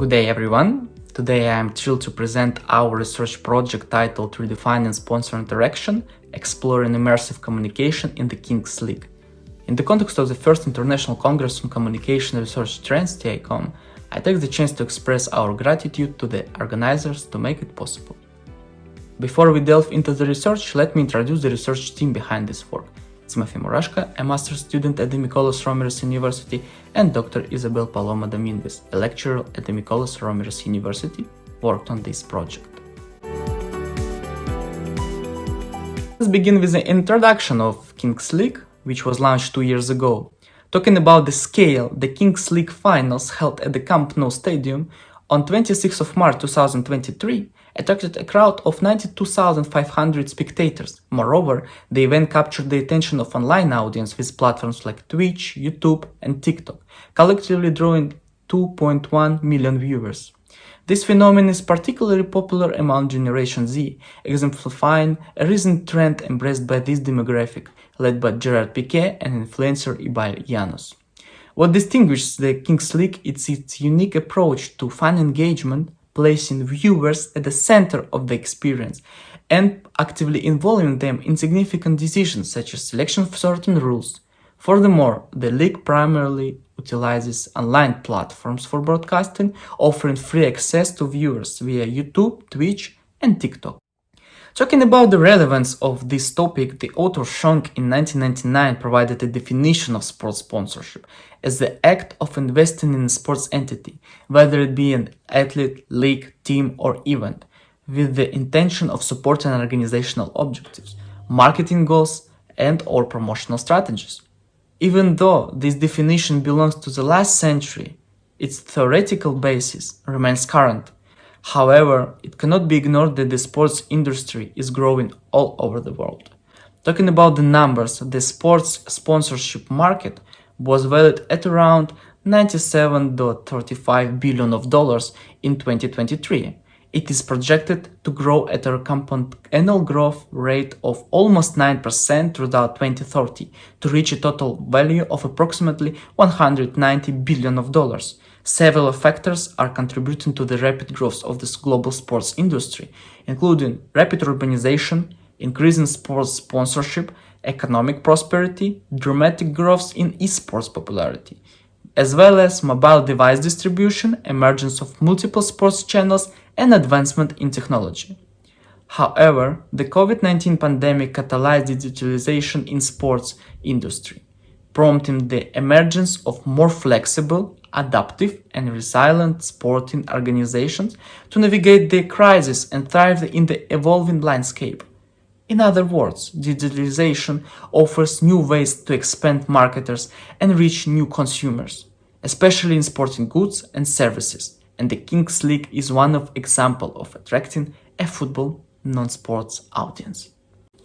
Good day, everyone. Today I am thrilled to present our research project titled Redefining Sponsor Interaction, Exploring Immersive Communication in the Kings League. In the context of the first International Congress on Communication Research Trends, TICOM, I take the chance to express our gratitude to the organizers to make it possible. Before we delve into the research, let me introduce the research team behind this work. Timothy Murashka, a master's student at the Mykolas Romeris University, and Dr. Isabel Paloma Dominguez, a lecturer at the Mykolas Romeris University, worked on this project. Let's begin with the introduction of Kings League, which was launched 2 years ago. Talking about the scale, the Kings League finals held at the Camp Nou Stadium on 26th of March 2023 attracted a crowd of 92,500 spectators. Moreover, the event captured the attention of online audience with platforms like Twitch, YouTube, and TikTok, collectively drawing 2.1 million viewers. This phenomenon is particularly popular among Generation Z, exemplifying a recent trend embraced by this demographic, led by Gerard Piqué and influencer Ibai Llanos. What distinguishes the Kings League is its unique approach to fan engagement, placing viewers at the center of the experience and actively involving them in significant decisions such as selection of certain rules. Furthermore, the league primarily utilizes online platforms for broadcasting, offering free access to viewers via YouTube, Twitch, and TikTok. Talking about the relevance of this topic, the author Schonk in 1999 provided a definition of sports sponsorship as the act of investing in a sports entity, whether it be an athlete, league, team, or event, with the intention of supporting organizational objectives, marketing goals, and/or promotional strategies. Even though this definition belongs to the last century, its theoretical basis remains current. However, it cannot be ignored that the sports industry is growing all over the world. Talking about the numbers, the sports sponsorship market was valued at around $97.35 billion in 2023. It is projected to grow at a compound annual growth rate of almost 9% throughout 2030 to reach a total value of approximately $190 billion. Several factors are contributing to the rapid growth of this global sports industry, including rapid urbanization, increasing sports sponsorship, economic prosperity, dramatic growth in esports popularity, as well as mobile device distribution, emergence of multiple sports channels, and advancement in technology. However, the COVID-19 pandemic catalyzed digitalization in sports industry, prompting the emergence of more flexible, adaptive, and resilient sporting organizations to navigate the crisis and thrive in the evolving landscape. In other words, digitalization offers new ways to expand marketers and reach new consumers, especially in sporting goods and services, and the Kings League is one of example of attracting a football non-sports audience.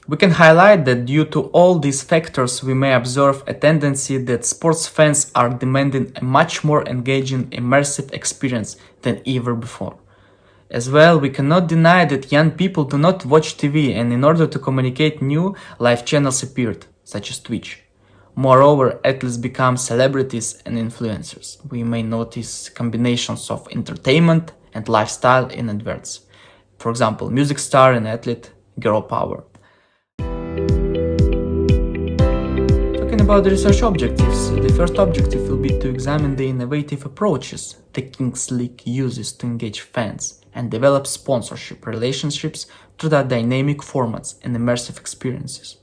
We can highlight that due to all these factors, we may observe a tendency that sports fans are demanding a much more engaging, immersive experience than ever before. As well, we cannot deny that young people do not watch TV, and in order to communicate, new live channels appeared, such as Twitch. Moreover, athletes become celebrities and influencers. We may notice combinations of entertainment and lifestyle in adverts. For example, music star and athlete, girl power. Talking about the research objectives, the first objective will be to examine the innovative approaches the Kings League uses to engage fans and develop sponsorship relationships through their dynamic formats and immersive experiences.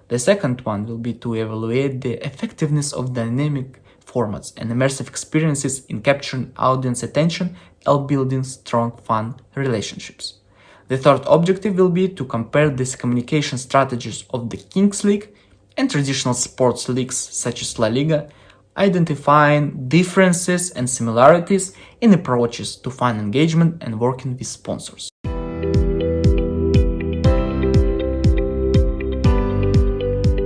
The second one will be to evaluate the effectiveness of dynamic formats and immersive experiences in capturing audience attention and building strong fan relationships. The third objective will be to compare these communication strategies of the Kings League and traditional sports leagues such as La Liga, identifying differences and similarities in approaches to fan engagement and working with sponsors.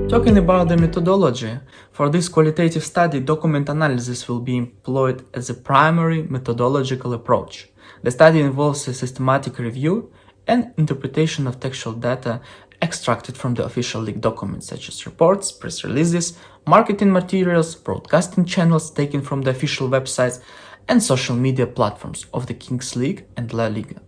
Talking about the methodology, for this qualitative study, document analysis will be employed as a primary methodological approach. The study involves a systematic review and interpretation of textual data extracted from the official league documents such as reports, press releases, marketing materials, broadcasting channels taken from the official websites, and social media platforms of the Kings League and La Liga.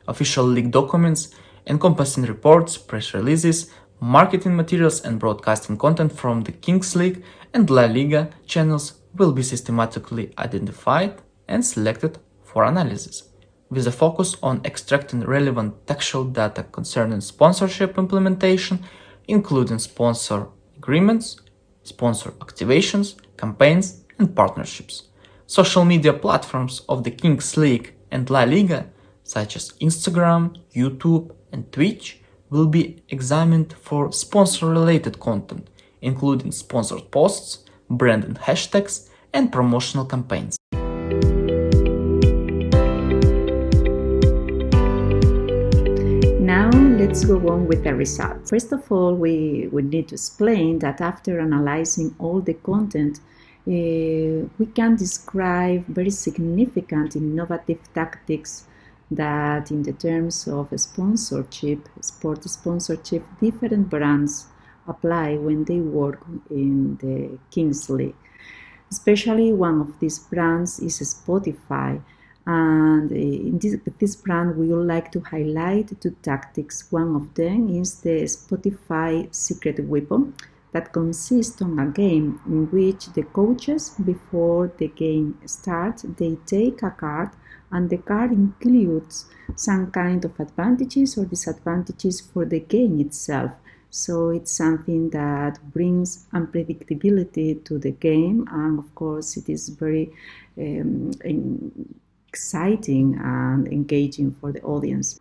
Official league documents encompassing reports, press releases, marketing materials and broadcasting content from the Kings League and La Liga channels will be systematically identified and selected for analysis, with a focus on extracting relevant textual data concerning sponsorship implementation, including sponsor agreements, sponsor activations, campaigns, and partnerships. Social media platforms of the Kings League and La Liga, such as Instagram, YouTube, and Twitch, will be examined for sponsor-related content, including sponsored posts, branded hashtags, and promotional campaigns. Now let's go on with the results. First of all, we need to explain that after analyzing all the content, we can describe very significant innovative tactics that in the terms of sponsorship, sport sponsorship, different brands apply when they work in the Kings League. Especially one of these brands is Spotify. And in this brand, we would like to highlight two tactics. One of them is the Spotify secret weapon that consists on a game in which the coaches, before the game starts, they take a card, and the card includes some kind of advantages or disadvantages for the game itself. So it's something that brings unpredictability to the game, and of course it is very exciting and engaging for the audience.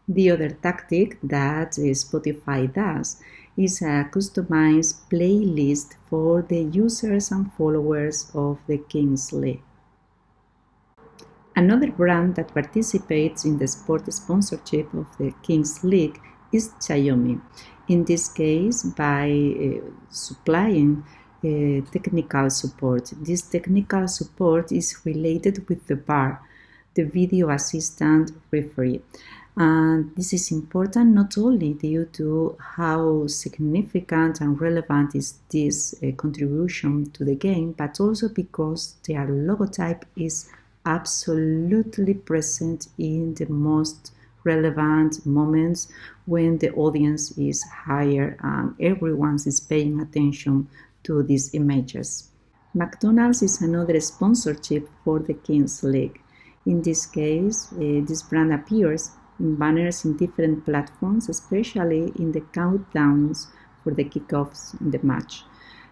The other tactic that Spotify does is a customized playlist for the users and followers of the Kings League. Another brand that participates in the sport sponsorship of the Kings League is TICOM. In this case, by supplying technical support. This technical support is related with the VAR, the video assistant referee. And this is important not only due to how significant and relevant is this contribution to the game, but also because their logotype is absolutely present in the most relevant moments when the audience is higher and everyone is paying attention to these images. McDonald's is another sponsorship for the Kings League. In this case, this brand appears in banners in different platforms, especially in the countdowns for the kickoffs in the match.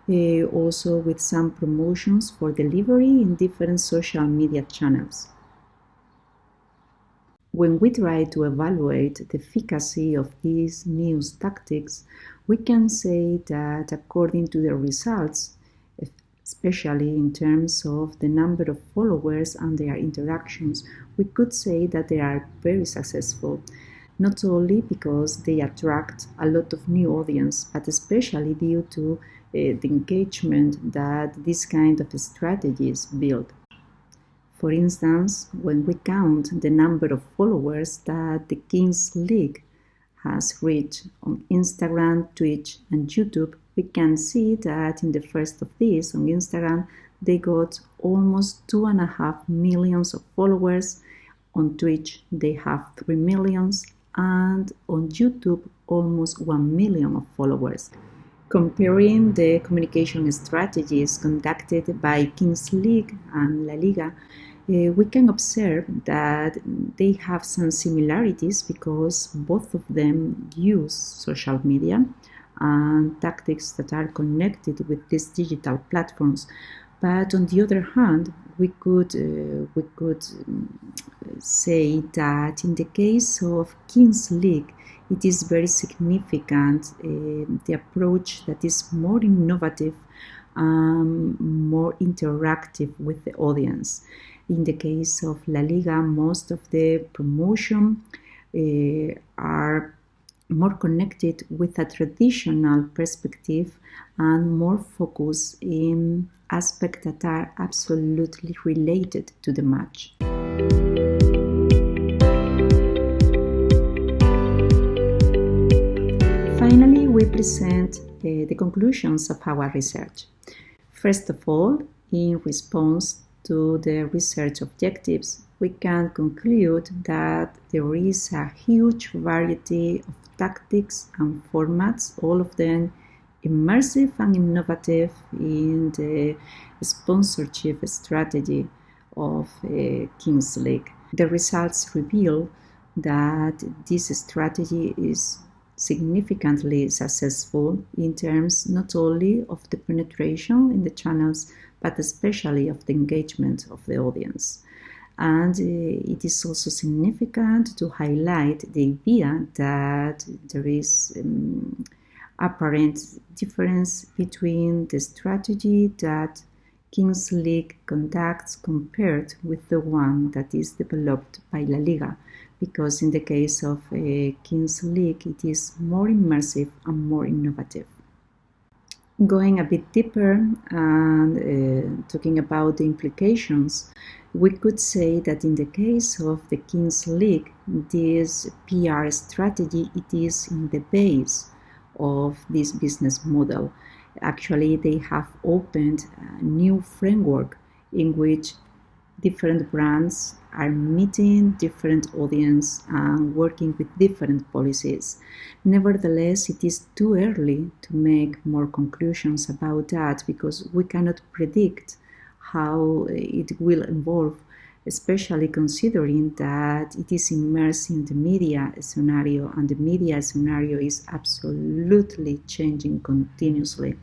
Also with some promotions for delivery in different social media channels. When we try to evaluate the efficacy of these news tactics, we can say that according to the results, especially in terms of the number of followers and their interactions, we could say that they are very successful, not only because they attract a lot of new audience, but especially due to the engagement that this kind of strategies build. For instance, when we count the number of followers that the Kings League has reached on Instagram, Twitch, and YouTube, we can see that in the first of these, on Instagram, they got almost 2.5 million of followers. On Twitch, they have 3 millions, and on YouTube, almost 1 million of followers. Comparing the communication strategies conducted by Kings League and La Liga, we can observe that they have some similarities because both of them use social media and tactics that are connected with these digital platforms. But on the other hand, we could say that in the case of Kings League, it is very significant the approach that is more innovative, more interactive with the audience. In the case of La Liga, most of the promotion are more connected with a traditional perspective and more focused in aspects that are absolutely related to the match. Finally, we present the conclusions of our research. First of all, in response to the research objectives, we can conclude that there is a huge variety of tactics and formats, all of them immersive and innovative in the sponsorship strategy of Kings League. The results reveal that this strategy is significantly successful in terms not only of the penetration in the channels, but especially of the engagement of the audience. And it is also significant to highlight the idea that there is apparent difference between the strategy that Kings League conducts compared with the one that is developed by La Liga, because in the case of Kings League it is more immersive and more innovative. Going a bit deeper and talking about the implications, we could say that in the case of the Kings League, this PR strategy, it is in the base of this business model. Actually, they have opened a new framework in which different brands are meeting different audience and working with different policies. Nevertheless, it is too early to make more conclusions about that because we cannot predict how it will evolve, especially considering that it is immersed in the media scenario, and the media scenario is absolutely changing continuously.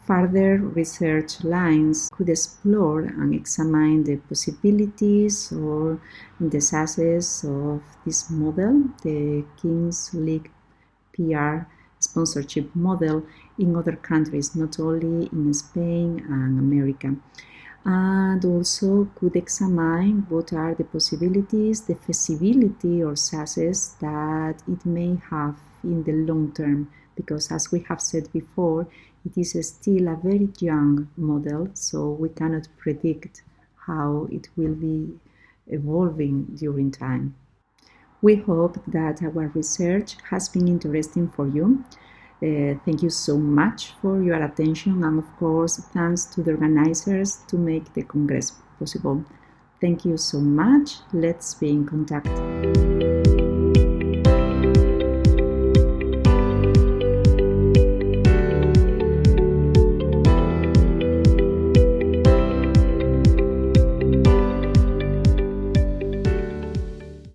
Further research lines could explore and examine the possibilities or the success of this model, the Kings League PR sponsorship model, in other countries, not only in Spain and America. And also could examine what are the possibilities, the feasibility or success that it may have in the long term, because as we have said before, it is still a very young model, so we cannot predict how it will be evolving during time. We hope that our research has been interesting for you. Thank you so much for your attention, and of course, thanks to the organizers to make the Congress possible. Thank you so much. Let's be in contact.